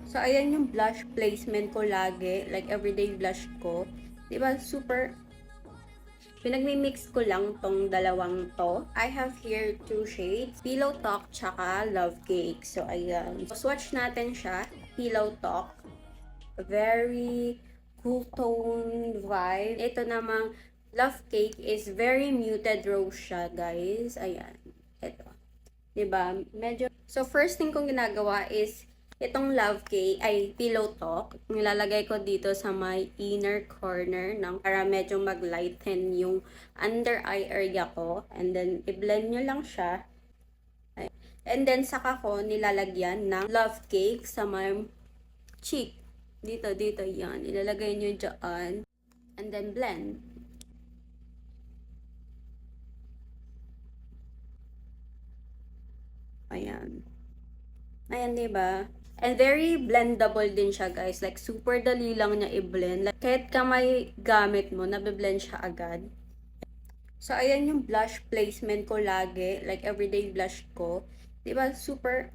So, ayan yung blush placement ko lagi. Like, everyday blush ko. Diba, super pinagmi-mix ko lang tong dalawang to. I have here two shades, Pillow Talk tsaka Love Cake. So, ayan. So, swatch natin siya. Pillow Talk. Very cool tone vibe. Ito namang Love Cake is very muted rose siya, guys. Ayan. Ito. Diba? Medyo... So, first thing kong ginagawa is itong Love Cake ay Pillow Talk. Nilalagay ko dito sa my inner corner ng para medyo mag-lighten yung under eye area ko. And then, i-blend nyo lang siya. And then, saka ko nilalagyan ng Love Cake sa my cheek. Dito, yan. Ilalagay nyo dyan. And then, blend. Ayan. Ayan, diba? And very blendable din siya, guys. Like, super dali lang niya i-blend. Like, kahit kamay gamit mo, nabiblend siya agad. So, ayan yung blush placement ko lagi. Like, everyday blush ko. Diba? Super